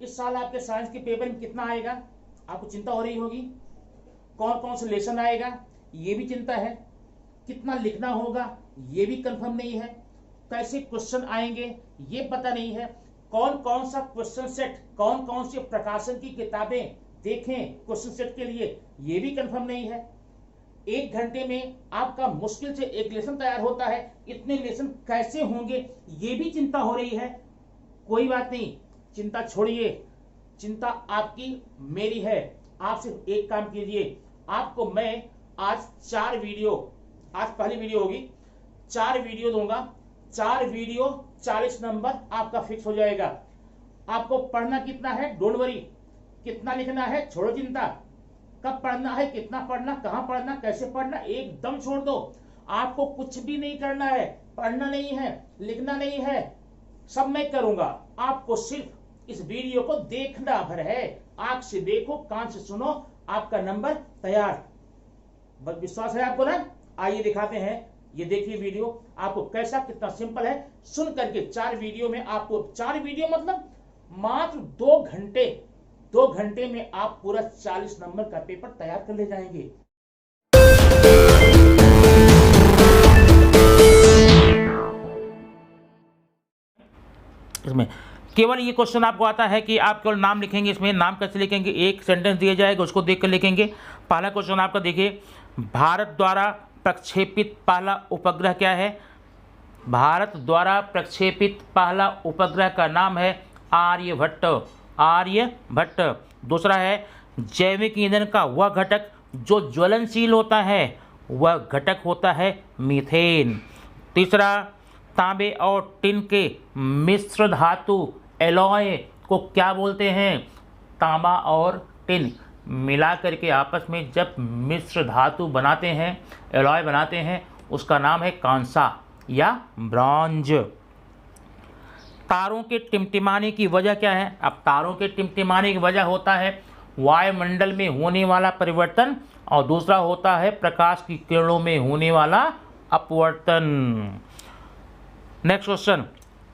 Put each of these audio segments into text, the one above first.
इस साल आपके साइंस के पेपर में कितना आएगा, आपको चिंता हो रही होगी। कौन कौन से लेसन आएगा ये भी चिंता है, कितना लिखना होगा ये भी कंफर्म नहीं है, कैसे क्वेश्चन आएंगे ये पता नहीं है, कौन कौन सा क्वेश्चन सेट, कौन कौन से प्रकाशन की किताबें देखें क्वेश्चन सेट के लिए ये भी कंफर्म नहीं है। 1 घंटे में आपका मुश्किल से एक लेसन तैयार होता है, इतने लेसन कैसे होंगे ये भी चिंता हो रही है। कोई बात नहीं, चिंता छोड़िए, चिंता आपकी मेरी है। आप सिर्फ एक काम कीजिए, आपको मैं आज 4 वीडियो, आज पहली वीडियो होगी, 4 वीडियो दूंगा, 4 वीडियो 40 नंबर आपका फिक्स हो जाएगा। आपको पढ़ना कितना है डोंट वरी, कितना लिखना है छोड़ो चिंता, कब पढ़ना है, कितना पढ़ना, कहां पढ़ना, कैसे पढ़ना एकदम छोड़ दो। आपको कुछ भी नहीं करना है, पढ़ना नहीं है, लिखना नहीं है, सब मैं करूंगा। आपको सिर्फ इस वीडियो को देखना भर है। आंख से देखो, कान से सुनो, आपका नंबर तैयार। बस विश्वास है आपको ना? आइए दिखाते हैं, ये देखिए वीडियो आपको कैसा, कितना सिंपल है। सुन करके 4 वीडियो में आपको, 4 वीडियो मतलब मात्र 2 घंटे में आप पूरा 40 नंबर का पेपर तैयार कर ले जाएंगे। इसमें केवल ये क्वेश्चन आपको आता है कि आप केवल नाम लिखेंगे। इसमें नाम कैसे लिखेंगे, एक सेंटेंस दिया जाएगा उसको देख कर लिखेंगे। पहला क्वेश्चन आपका देखिए, भारत द्वारा प्रक्षेपित पहला उपग्रह क्या है? भारत द्वारा प्रक्षेपित पहला उपग्रह का नाम है आर्यभट्ट, आर्यभट्ट। दूसरा है, जैविक ईंधन का वह घटक जो ज्वलनशील होता है, वह घटक होता है मीथेन। तीसरा, तांबे और टिन के मिश्र धातु एलॉय को क्या बोलते हैं? तांबा और टिन मिला करके आपस में जब मिश्र धातु बनाते हैं, एलॉय बनाते हैं, उसका नाम है कांसा या ब्रॉन्ज। तारों के टिमटिमाने की वजह क्या है? अब तारों के टिमटिमाने की वजह होता है वायुमंडल में होने वाला परिवर्तन, और दूसरा होता है प्रकाश की किरणों में होने वाला अपवर्तन। नेक्स्ट क्वेश्चन,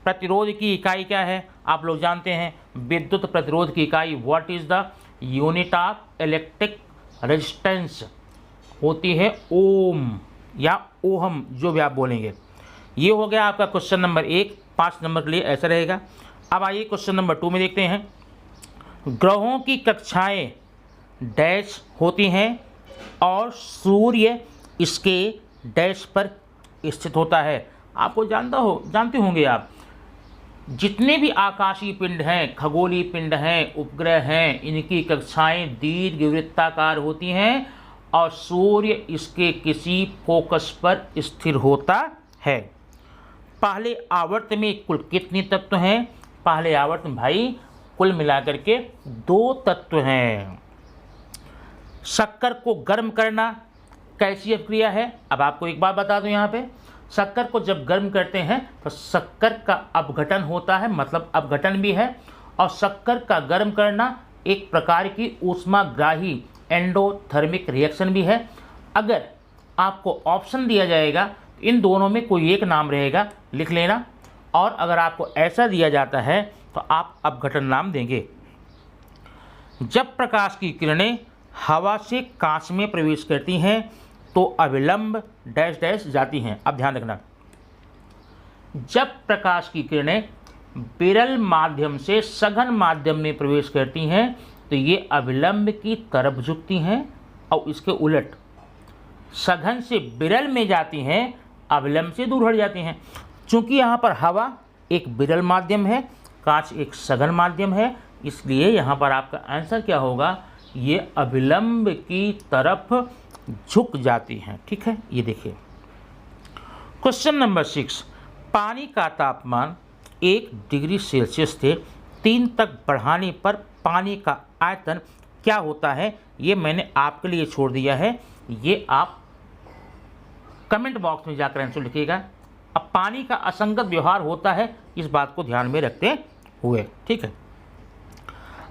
प्रतिरोध की इकाई क्या है? आप लोग जानते हैं विद्युत प्रतिरोध की इकाई what is the unit of electric resistance होती है ओम या ओहम, जो भी आप बोलेंगे। ये हो गया आपका क्वेश्चन नंबर 1, 5 नंबर के लिए ऐसा रहेगा। अब आइए क्वेश्चन नंबर 2 में देखते हैं, ग्रहों की कक्षाएं डैश होती हैं और सूर्य इसके डैश पर स्थित होता है। आपको जानते होंगे आप, जितने भी आकाशीय पिंड हैं, खगोलीय पिंड हैं, उपग्रह हैं, इनकी कक्षाएं दीर्घवृत्ताकार होती हैं और सूर्य इसके किसी फोकस पर स्थिर होता है। पहले आवर्त में कुल कितने तत्व हैं? पहले आवर्त में भाई कुल मिलाकर के 2 तत्व हैं। शक्कर को गर्म करना कैसी अभिक्रिया है? अब आपको एक बात बता दूं, यहाँ पे शक्कर को जब गर्म करते हैं तो शक्कर का अपघटन होता है, मतलब अपघटन भी है, और शक्कर का गर्म करना एक प्रकार की ऊष्माग्राही एंडोथर्मिक रिएक्शन भी है। अगर आपको ऑप्शन दिया जाएगा इन दोनों में कोई एक नाम रहेगा, लिख लेना, और अगर आपको ऐसा दिया जाता है तो आप अपघटन नाम देंगे। जब प्रकाश की किरणें हवा से कांच में प्रवेश करती हैं तो अविलंब डैश डैश जाती हैं। अब ध्यान रखना, जब प्रकाश की किरणें विरल माध्यम से सघन माध्यम में प्रवेश करती हैं तो ये अविलंब की तरफ झुकती हैं, और इसके उलट सघन से विरल में जाती हैं, अविलंब से दूर हट जाती हैं। चूंकि यहाँ पर हवा एक विरल माध्यम है, कांच एक सघन माध्यम है, इसलिए यहाँ पर आपका आंसर क्या होगा? ये अविलंब की तरफ झुक जाती हैं। ठीक है, ये देखिए क्वेश्चन नंबर 6, पानी का तापमान 1 डिग्री सेल्सियस से 3 तक बढ़ाने पर पानी का आयतन क्या होता है? ये मैंने आपके लिए छोड़ दिया है, ये आप कमेंट बॉक्स में जाकर आंसर लिखिएगा। अब पानी का असंगत व्यवहार होता है, इस बात को ध्यान में रखते हुए। ठीक है,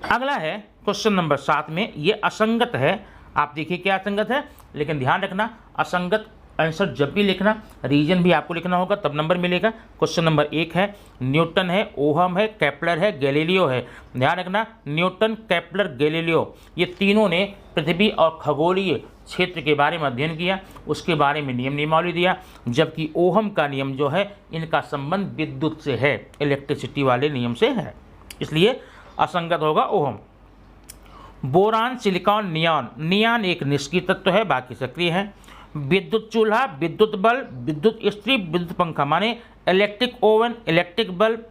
अगला है क्वेश्चन नंबर 7 में, ये असंगत है। आप देखिए क्या असंगत है, लेकिन ध्यान रखना असंगत आंसर जब भी लिखना, रीजन भी आपको लिखना होगा, तब नंबर मिलेगा। क्वेश्चन नंबर 1 है, न्यूटन है, ओहम है, केपलर है, गैलीलियो है। ध्यान रखना, न्यूटन, केपलर, गैलीलियो ये तीनों ने पृथ्वी और खगोलीय क्षेत्र के बारे में अध्ययन किया, उसके बारे में नियम नियमावली दिया। जबकि ओहम का नियम जो है, इनका संबंध विद्युत से है, इलेक्ट्रिसिटी वाले नियम से है, इसलिए असंगत होगा ohm. Boron, silicon, neon. Neon एक निष्क्रिय तत्व है, बाकी सक्रिय है। विद्युत चूल्हा, विद्युत बल्ब, विद्युत इस्त्री, विद्युत पंखा, माने electric oven, electric bulb,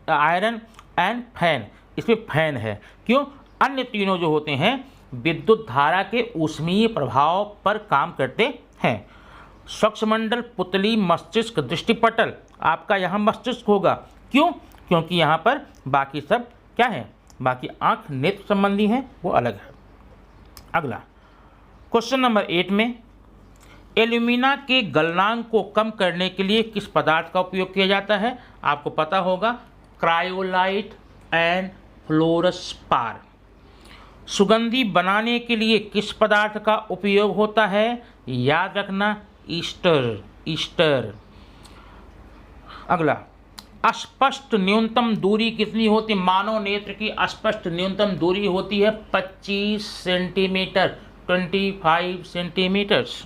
iron and fan. इसमें फैन है, क्यों? अन्य तीनों जो होते हैं विद्युत धारा के ऊष्मीय प्रभाव पर काम करते हैं। स्वच्छमंडल, पुतली, मस्तिष्क, दृष्टिपटल, आपका यहाँ मस्तिष्क होगा, क्यों? क्योंकि यहाँ पर बाकी सब क्या है, बाकी आँख नेत्र संबंधी हैं, वो अलग है। अगला क्वेश्चन नंबर 8 में, एल्यूमिना के गलनांक को कम करने के लिए किस पदार्थ का उपयोग किया जाता है? आपको पता होगा, क्रायोलाइट एंड फ्लोरस्पार। सुगंधी बनाने के लिए किस पदार्थ का उपयोग होता है? याद रखना, ईस्टर। अगला, अस्पष्ट न्यूनतम दूरी कितनी होती? मानव नेत्र की अस्पष्ट न्यूनतम दूरी होती है 25 सेंटीमीटर, 25 सेंटीमीटर्स।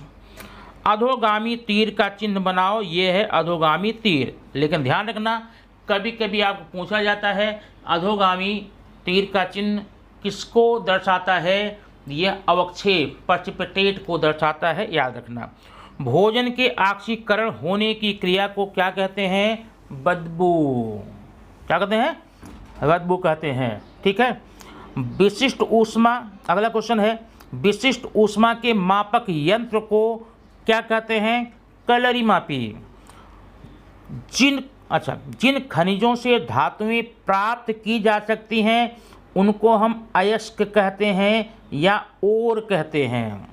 अधोगामी तीर का चिन्ह बनाओ, ये है अधोगामी तीर। लेकिन ध्यान रखना, कभी कभी आपको पूछा जाता है अधोगामी तीर का चिन्ह किसको दर्शाता है? यह अवक्षेप, प्रेसिपिटेट को दर्शाता है, याद रखना। भोजन के ऑक्सीकरण होने की क्रिया को क्या कहते हैं? बदबू। क्या कहते हैं? बदबू कहते हैं, ठीक है। विशिष्ट ऊष्मा, अगला क्वेश्चन है, विशिष्ट ऊष्मा के मापक यंत्र को क्या कहते हैं? कैलोरीमापी। जिन खनिजों से धातुएं प्राप्त की जा सकती हैं उनको हम अयस्क कहते हैं या ओर कहते हैं।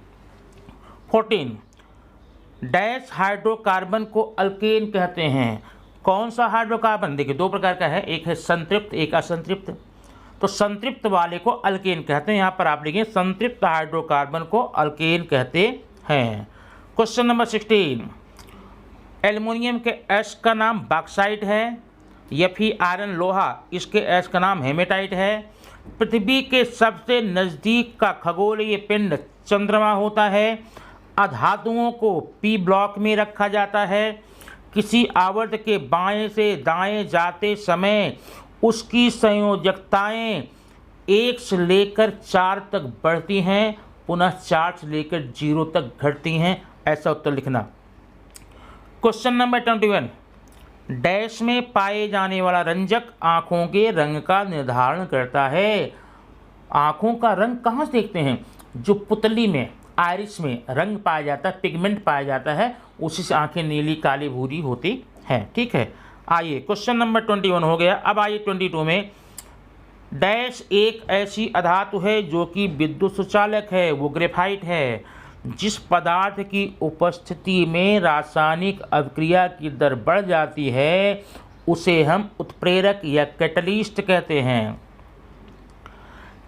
14, डैश हाइड्रोकार्बन को अल्केन कहते हैं। कौन सा हाइड्रोकार्बन? देखिए, दो प्रकार का है, एक है संतृप्त, एक असंतृप्त। तो संतृप्त वाले को अल्केन कहते हैं, यहाँ पर आप लिखें संतृप्त हाइड्रोकार्बन को अल्केन कहते हैं। क्वेश्चन नंबर 16, एल्युमिनियम के एस का नाम बॉक्साइट है। Fe आयरन लोहा, इसके एस का नाम हेमेटाइट है। पृथ्वी के सबसे नज़दीक का खगोलीय पिंड चंद्रमा होता है। अधातुओं को पी ब्लॉक में रखा जाता है। किसी आवर्त के बाएं से दाएं जाते समय उसकी संयोजकताएं 1 से लेकर 4 तक बढ़ती हैं, पुनः 4 से लेकर 0 तक घटती हैं। ऐसा उत्तर लिखना। क्वेश्चन नंबर 21, डैश में पाए जाने वाला रंजक आँखों के रंग का निर्धारण करता है। आँखों का रंग कहाँ से देखते हैं? जो पुतली में, आइरिस में रंग पाया जाता है, पिगमेंट पाया जाता है, उसी से आँखें नीली, काली, भूरी होती हैं, ठीक है। आइए, क्वेश्चन नंबर 21 हो गया। अब आइए 22 में, डैश एक ऐसी अधातु है जो कि विद्युत सुचालक है, वो ग्रेफाइट है। जिस पदार्थ की उपस्थिति में रासायनिक अभिक्रिया की दर बढ़ जाती है उसे हम उत्प्रेरक या कैटलिस्ट कहते हैं।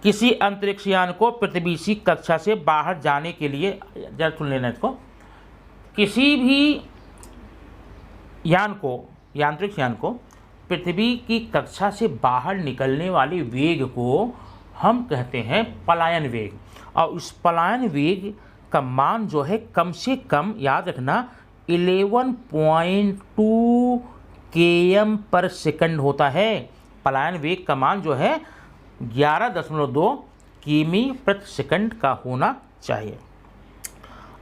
किसी अंतरिक्षयान को पृथ्वी की कक्षा से बाहर जाने के लिए, जरा सुन लेना इसको, किसी भी यान को, यांत्रिक यान को पृथ्वी की कक्षा से बाहर निकलने वाले वेग को हम कहते हैं पलायन वेग। और इस पलायन वेग का मान जो है कम से कम, याद रखना, 11.2 km पर सेकंड होता है। पलायन वेग का मान जो है 11.2 किमी प्रति सेकंड का होना चाहिए।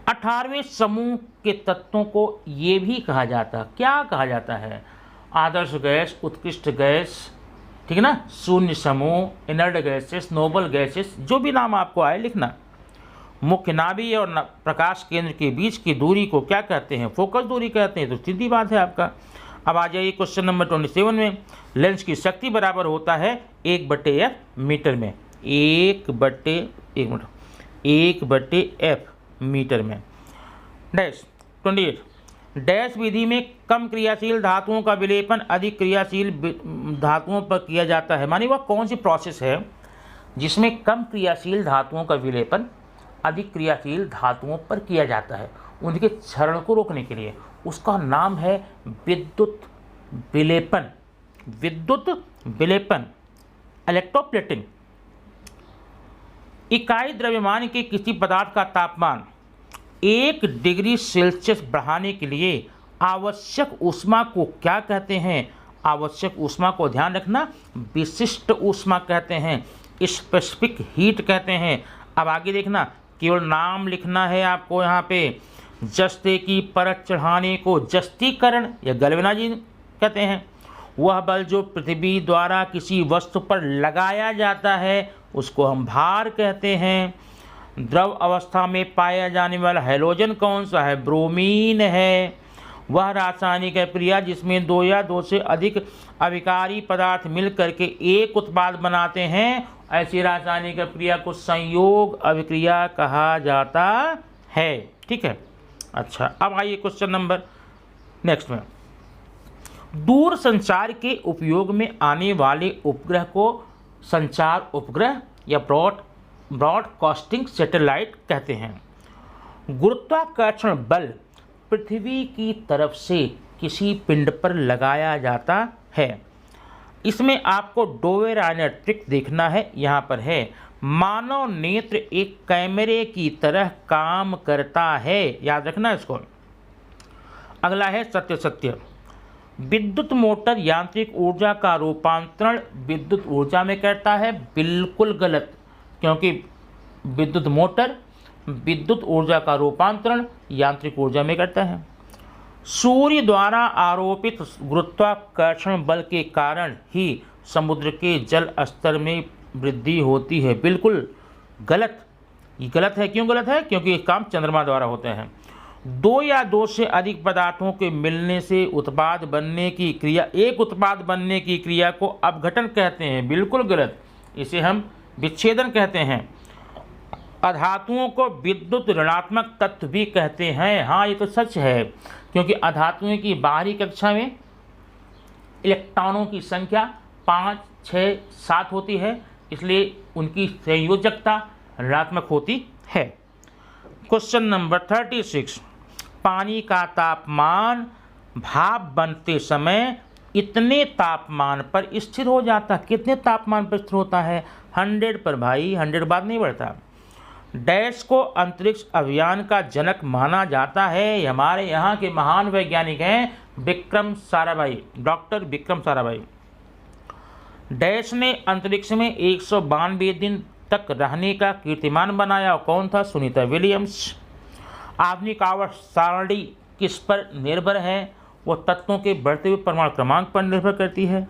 18वें समूह के तत्वों को ये भी कहा जाता है, क्या कहा जाता है? आदर्श गैस, उत्कृष्ट गैस, ठीक है ना, शून्य समूह, इनर्ट गैसेस, नोबल गैसेस, जो भी नाम आपको आए लिखना। मुख्य नाभिक और प्रकाश केंद्र के बीच की दूरी को क्या कहते हैं? फोकस दूरी कहते हैं। तो सीधी बात है आपका। अब आ जाइए क्वेश्चन नंबर 27 में, लेंस की शक्ति बराबर होता है 1/f मीटर में, 1/f मीटर में। डैश 28, डैश विधि में कम क्रियाशील धातुओं का विलेपन अधिक क्रियाशील धातुओं पर किया जाता है। मानिए वह कौन सी प्रोसेस है जिसमें कम क्रियाशील धातुओं का विलेपन अधिक क्रियाशील धातुओं पर किया जाता है उनके क्षरण को रोकने के लिए। उसका नाम है विद्युत विलेपन। विद्युत विलेपन, इलेक्ट्रोप्लेटिंग। इकाई द्रव्यमान के किसी पदार्थ का तापमान 1 डिग्री सेल्सियस बढ़ाने के लिए आवश्यक ऊष्मा को क्या कहते हैं? आवश्यक ऊष्मा को ध्यान रखना, विशिष्ट ऊष्मा कहते हैं, स्पेसिफिक हीट कहते हैं। अब आगे देखना, केवल नाम लिखना है आपको यहाँ पे। जस्ते की परत चढ़ाने को जस्तीकरण या गैल्वेनाइजिंग कहते हैं। वह बल जो पृथ्वी द्वारा किसी वस्तु पर लगाया जाता है उसको हम भार कहते हैं। द्रव अवस्था में पाया जाने वाला हैलोजन कौन सा है? ब्रोमीन है। वह रासायनिक अभिक्रिया जिसमें 2 या 2 से अधिक अभिकारी पदार्थ मिलकर के एक उत्पाद बनाते हैं, ऐसी रासायनिक अभिक्रिया को संयोग अभिक्रिया कहा जाता है। ठीक है, अच्छा अब आइए क्वेश्चन नंबर नेक्स्ट में। दूर संचार के उपयोग में आने वाले उपग्रह को संचार उपग्रह या ब्रॉडकास्टिंग सैटेलाइट कहते हैं। गुरुत्वाकर्षण बल पृथ्वी की तरफ से किसी पिंड पर लगाया जाता है। इसमें आपको डोवे रायनर ट्रिक देखना है, यहाँ पर है। मानव नेत्र एक कैमरे की तरह काम करता है, याद रखना इसको। अगला है सत्य सत्य। विद्युत मोटर यांत्रिक ऊर्जा का रूपांतरण विद्युत ऊर्जा में करता है। बिल्कुल गलत, क्योंकि विद्युत मोटर विद्युत ऊर्जा का रूपांतरण यांत्रिक ऊर्जा में करता है। सूर्य द्वारा आरोपित गुरुत्वाकर्षण बल के कारण ही समुद्र के जल स्तर में वृद्धि होती है। बिल्कुल गलत, ये गलत है। क्यों गलत है? क्योंकि ये काम चंद्रमा द्वारा होते हैं। 2 या 2 से अधिक पदार्थों के मिलने से उत्पाद बनने की क्रिया, एक उत्पाद बनने की क्रिया को अपघटन कहते हैं। बिल्कुल गलत, इसे हम विच्छेदन कहते हैं। अधातुओं को विद्युत ऋणात्मक तत्व भी कहते हैं। हाँ, ये तो सच है, क्योंकि अधातुओं की बाहरी कक्षा में इलेक्ट्रॉनों की संख्या 5, 6, 7 होती है, इसलिए उनकी संयोजकता ऋणात्मक होती है। Question number 36। पानी का तापमान भाप बनते समय इतने तापमान पर स्थिर हो जाता। कितने तापमान पर स्थिर होता है? 100 पर भाई, 100 बाद नहीं बढ़ता। डैश को अंतरिक्ष अभियान का जनक माना जाता है। हमारे यहाँ के महान वैज्ञानिक हैं विक्रम साराभाई, डॉक्टर विक्रम साराभाई। डैश ने अंतरिक्ष में 192 दिन तक रहने का कीर्तिमान बनाया। कौन था? सुनीता विलियम्स। आधुनिक आवर्त सारणी किस पर निर्भर है? वो तत्वों के बढ़ते हुए परमाणु क्रमांक पर निर्भर करती है।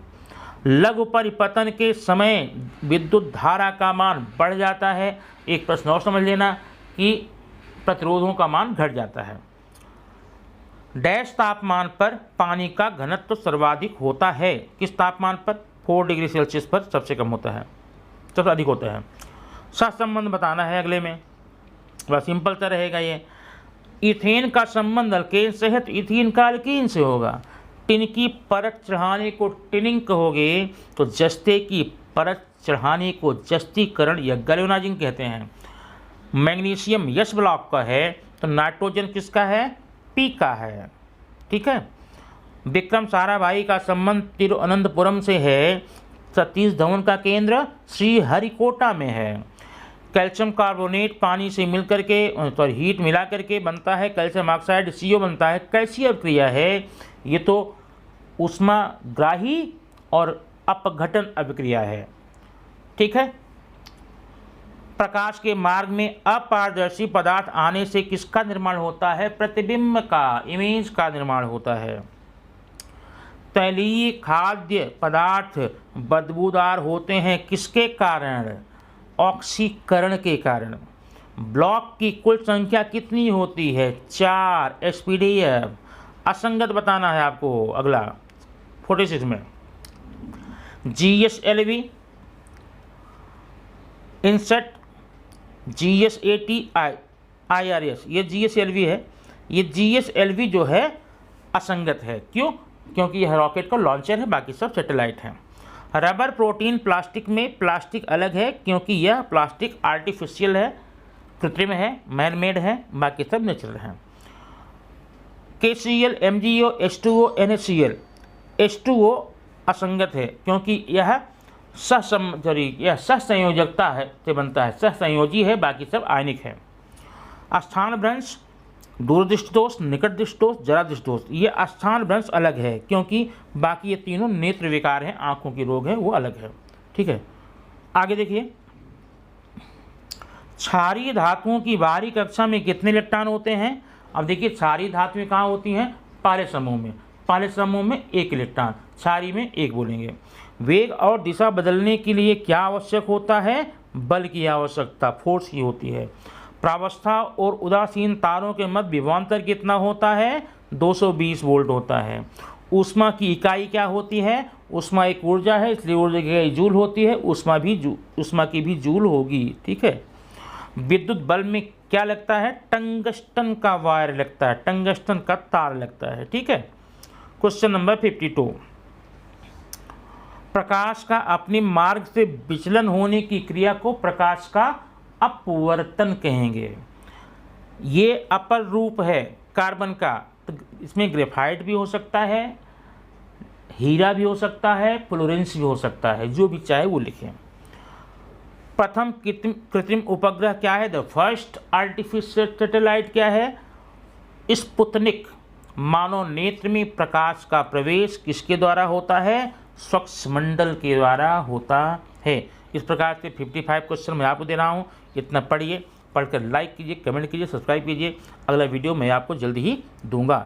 लघु परिपतन के समय विद्युत धारा का मान बढ़ जाता है। एक प्रश्न और समझ लेना कि प्रतिरोधों का मान घट जाता है। डैश तापमान पर पानी का घनत्व सर्वाधिक होता है। किस तापमान पर? 4 डिग्री सेल्सियस पर सबसे कम होता है, सबसे अधिक होता है। सहसंबंध बताना है अगले में, बस सिंपल सा रहेगा ये। इथेन का संबंध अल्केन से है तो इथीन का अल्कीन से होगा। टिन की परत चढ़ाने को टिनिंग कहोगे तो जस्ते की परत चढ़ाने को जस्तीकरण या गैल्वेनाइजिंग कहते हैं। मैग्नीशियम यस ब्लॉक का है तो नाइट्रोजन किसका है? पी का है। ठीक है। विक्रम साराभाई का संबंध तिरुवनंतपुरम से है। सतीश धवन का केंद्र श्रीहरिकोटा में है। कैल्शियम कार्बोनेट पानी से मिलकर के हीट मिला करके बनता है कैल्शियम ऑक्साइड, CO बनता है। कैसी अभिक्रिया है? ये तो ऊष्माग्राही और अपघटन अभिक्रिया है। ठीक है। प्रकाश के मार्ग में अपारदर्शी पदार्थ आने से किसका निर्माण होता है? प्रतिबिंब का, इमेज का निर्माण होता है। तैलीय खाद्य पदार्थ बदबूदार होते हैं किसके कारण? ऑक्सीकरण के कारण। ब्लॉक की कुल संख्या कितनी होती है? 4। SPDF। असंगत बताना है आपको अगला 46 में। GSLV, इनसेट, GSAT, IRS, ये GSLV है। ये GSLV जो है असंगत है। क्यों? क्योंकि यह रॉकेट का लॉन्चर है, बाकी सब सैटेलाइट हैं। रबर प्रोटीन प्लास्टिक में प्लास्टिक अलग है क्योंकि यह प्लास्टिक आर्टिफिशियल है। कृत्रिम है, मैन मेड है, बाकी सब नेचुरल हैं। KCl, MgO, H2O, NaCl। H2O असंगत है क्योंकि यह सहसंयोजकता है से बनता है, सहसंयोजी है, बाकी सब आयनिक है। स्थान भ्रंश, दूरदृष्टि दोष, निकट दृष्टि दोष, जरा दृष्टि दोष, ये स्थान भ्रंश अलग है क्योंकि बाकी ये तीनों नेत्र विकार हैं, आंखों की रोग है, वो अलग है। ठीक है, आगे देखिए, क्षारीय धातुओं की बाहरी कक्षा में कितने इलेक्ट्रॉन होते हैं? अब देखिए, क्षारीय धातुएं कहाँ होती हैं? पहले समूह में। पहले समूह में 1 इलेक्ट्रॉन, क्षारीय में 1 बोलेंगे। वेग और दिशा बदलने के लिए क्या आवश्यक होता है? बल की आवश्यकता, फोर्स की होती है। प्रावस्था और उदासीन तारों के मध्य विभवांतर कितना होता है? 220 वोल्ट होता है। ऊष्मा की इकाई क्या होती है? ऊष्मा एक ऊर्जा है, इसलिए ऊर्जा की इकाई जूल होती है, ऊष्मा की भी जूल होगी। ठीक है। विद्युत बल्ब में क्या लगता है? टंगस्टन का वायर लगता है, टंगस्टन का तार लगता है। ठीक है। क्वेश्चन नंबर 52, प्रकाश का अपने मार्ग से विचलन होने की क्रिया को प्रकाश का अपवर्तन कहेंगे। ये अपर रूप है कार्बन का, तो इसमें ग्रेफाइट भी हो सकता है, हीरा भी हो सकता है, फ्लोरेंस भी हो सकता है, जो भी चाहे वो लिखें। प्रथम कृत्रिम उपग्रह क्या है? द फर्स्ट आर्टिफिशियल सैटेलाइट क्या है? स्पुतनिक। मानव नेत्र में प्रकाश का प्रवेश किसके द्वारा होता है? स्वच्छ मंडल के द्वारा होता है। इस प्रकार से 55 क्वेश्चन मैं आपको दे रहा हूँ। इतना पढ़िए, पढ़कर लाइक कीजिए, कमेंट कीजिए, सब्सक्राइब कीजिए। अगला वीडियो मैं आपको जल्दी ही दूंगा।